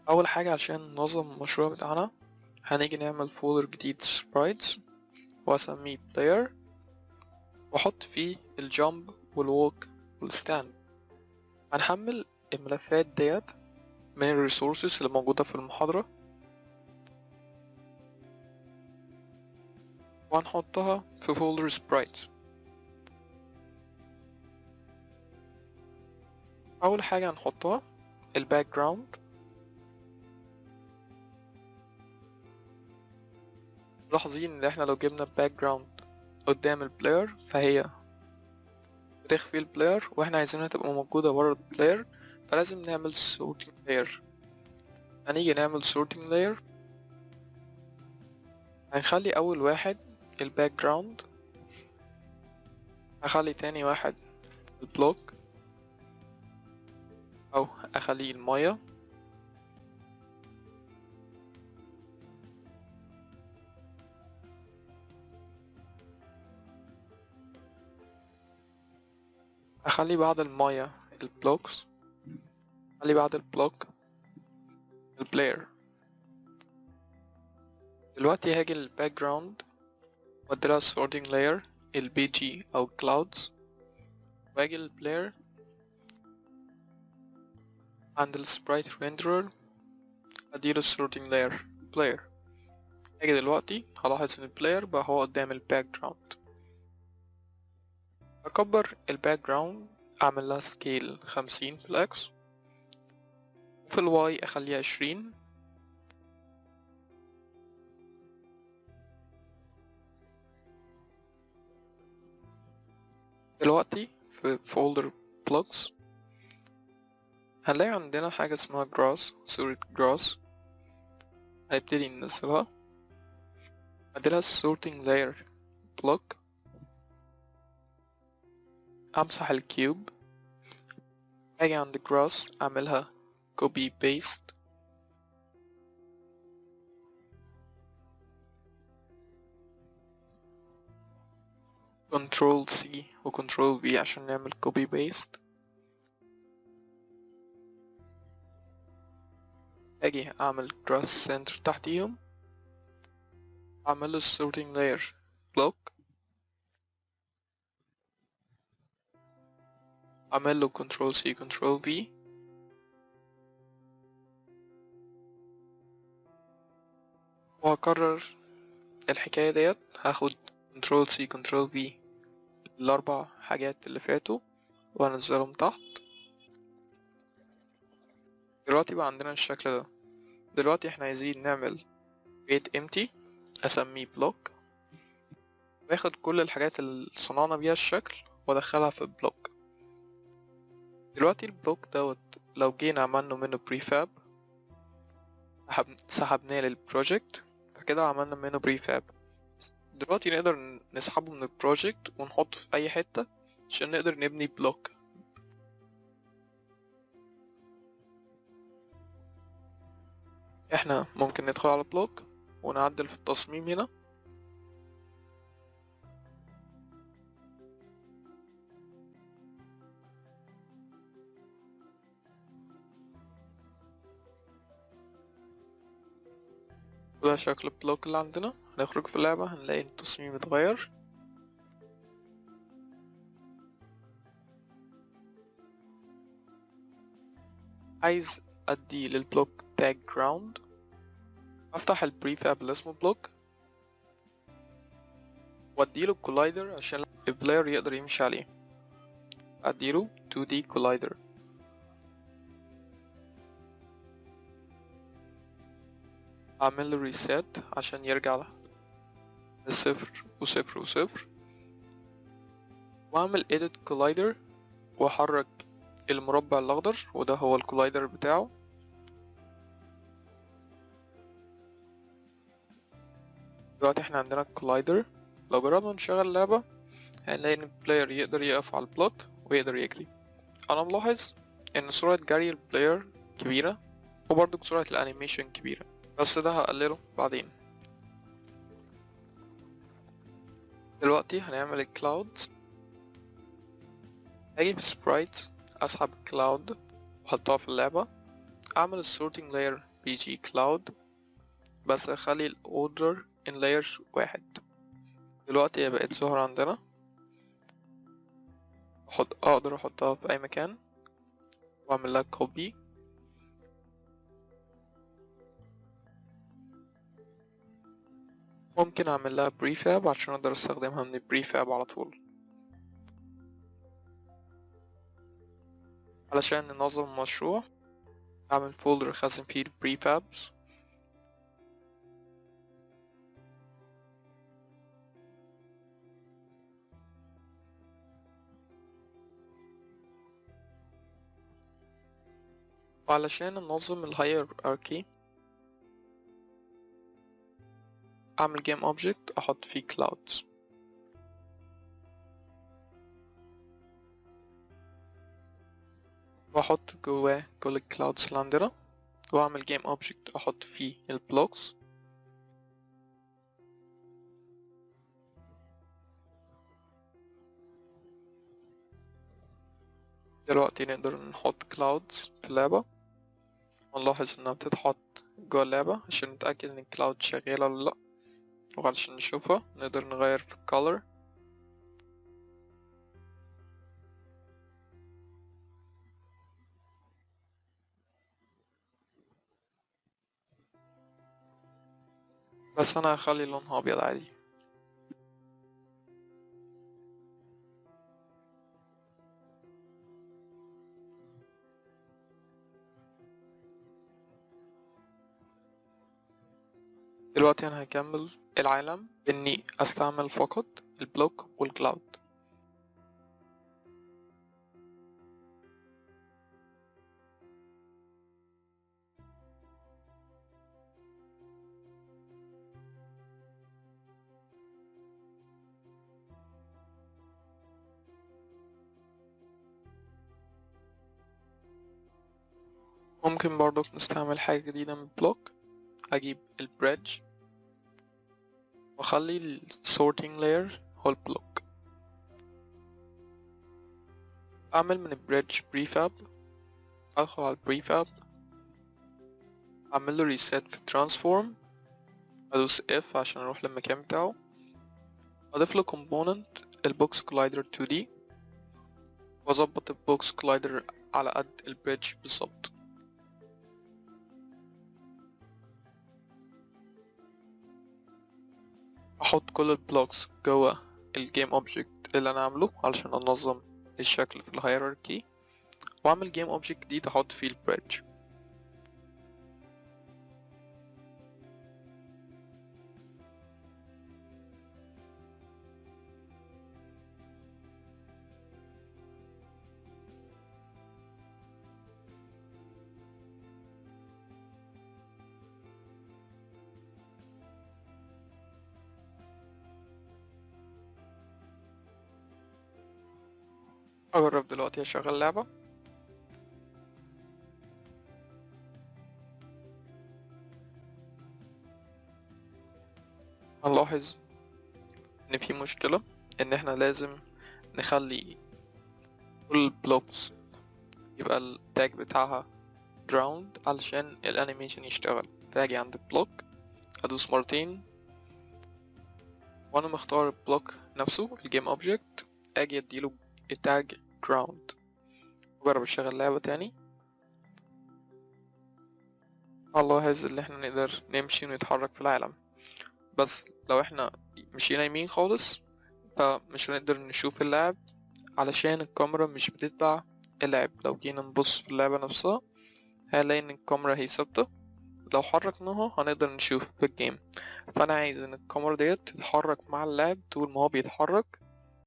اول حاجة علشان ننظم المشروع بتاعنا هنيجي نعمل فولدر جديد sprites واسميه player واحط فيه الجامب والووك والستاند. هنحمل الملفات ديت من الريسورسز اللي موجودة في المحاضرة وهنحطها في فولدر sprites. اول حاجة هنحطها الباك جراوند. ملاحظين ان احنا لو جبنا الباك جراوند قدام البلاير فهي بتخفي البلاير واحنا عايزينها تبقى موجودة ورا البلاير، فلازم نعمل sorting layer. هنيجي نعمل sorting layer، هنخلي اول واحد الباك جراوند، هخلي تاني واحد البلوك او اخليه المية، اخلي بعد المية البلوكس، اخلي بعد البلوك البلاير. دلوقتي هاجي للباك جراوند واديلها sorting layer البي جي او clouds، واجي للبلاير عند السبرايت renderer اديله sorting layer player. هاجي دلوقتي هلاحظ ان البلاير بقى هو قدام الباك جراوند. اكبر الباك جراوند اعمل لها سكيل 50 في الاكس، وفي الواي اخليها 20. دلوقتي في فولدر بلوكس هنلاقي عندنا حاجة اسمها جراس، صورة جراس هنبتدي ننزلها. اديلها sorting layer block، امسح الكيوب، اجي عند جراس اعملها copy paste، control C و control V عشان نعمل copy paste. اجي اعمل grass center تحتيهم، اعمل له sorting layer block، اعمل له control C control V، وهكرر الحكاية ديت. هاخد control C control V الاربع حاجات اللي فاتوا وانزلهم تحت. دلوقتي بقى عندنا الشكل ده. دلوقتي احنا عايزين نعمل create empty، اسميه block، باخد كل الحاجات اللي صنعنا بيها الشكل وادخلها في البلوك. دلوقتي البلوك دوت لو جينا عملنا منه بريفاب سحبناه للبروجكت، فكده عملنا منه بريفاب. دلوقتي نقدر نسحبه من البروجكت ونحطه في اي حتة عشان نقدر نبني بلوك. احنا ممكن ندخل على بلوك ونعدل في التصميم هنا. وده شكل البلوك اللي عندنا. هنخرج في اللعبة هنلاقي التصميم اتغير. عايز ادي للبلوك باك جراوند، افتح البريفاب اللي اسمه بلوك واديله كولايدر عشان البلاير يقدر يمشي عليه. اديله 2D كولايدر، اعمل له ريسيت عشان يرجع لصفر وصفر وصفر، واعمل edit كولايدر واحرك المربع الاخضر وده هو الكولايدر بتاعه. دلوقتي احنا عندنا الكولايدر. لو جربنا نشغل اللعبة هنلاقي ان البلاير يقدر يقف على البلوك ويقدر يجري. انا ملاحظ ان سرعة جري البلاير كبيرة وبرضه سرعة الانيميشن كبيرة، بس ده هقلله بعدين. دلوقتي هنعمل الكلاودز. هاجي في سبرايت اسحب الكلاود واحطها في اللعبة، اعمل السورتنج لاير بيجي كلاود، بس اخلي الاوردر ان لاير 1. دلوقتي هي بقت ظاهرة عندنا، اقدر احطها في اي مكان واعمل لها كوبي. ممكن اعمل لها بريفاب عشان اقدر استخدمها من البريفاب على طول. علشان ننظم المشروع اعمل فولدر خزن فيه البريفابس، وعلشان ننظم الهيراركي اعمل جيم اوبجكت احط فيه كلاودز، واحط جواه كل الكلاودز اللي عندنا، واعمل جيم اوبجكت احط فيه البلوكس. دلوقتي نقدر نحط كلاودز في اللعبة، ونلاحظ انها بتتحط جوه اللعبة عشان نتأكد ان الكلاود شغالة ولا لأ، وعلشان نشوفها نقدر نغير في الكالر. بس انا هخلي لونها ابيض عادي. دلوقتي انا هكمل العالم اني استعمل فقط البلوك والكلاود. ممكن برضو نستعمل حاجة جديدة من البلوك، اجيب البريدج واخلي السورتنج لاير هو البلوك. اعمل من البريدج بريفاب، ادخل على البريفاب اعمل له ريسيت في ترانسفورم، ادوس اف عشان اروح للمكان بتاعه، اضيف له كومبوننت البوكس كولايدر 2D، واظبط البوكس كولايدر على قد البريدج بالظبط. احط كل البلوكس جوه الجيم اوبجكت اللي انا عامله علشان انظم الشكل في الهيراركي، واعمل جيم اوبجكت جديد احط فيه البريدج. اجرب دلوقتي اشغل لعبة. هنلاحظ ان في مشكلة، ان احنا لازم نخلي كل البلوكس يبقى التاج بتاعها ground علشان الانيميشن يشتغل. فاجي عند البلوك ادوس مرتين وانا مختار البلوك نفسه الجيم اوبجكت، اجي اديله التاج ground. اجرب اشغل لعبة تاني، هنلاحظ ان احنا نقدر نمشي ونتحرك في العالم، بس لو احنا مشينا يمين خالص فمش هنقدر نشوف اللعب علشان الكاميرا مش بتتبع اللعب. لو جينا نبص في اللعبة نفسها هنلاقي ان الكاميرا هي ثابتة، لو حركناها هنقدر نشوف في الجيم. فانا عايز ان الكاميرا ديت تتحرك مع اللعب طول ما هو بيتحرك،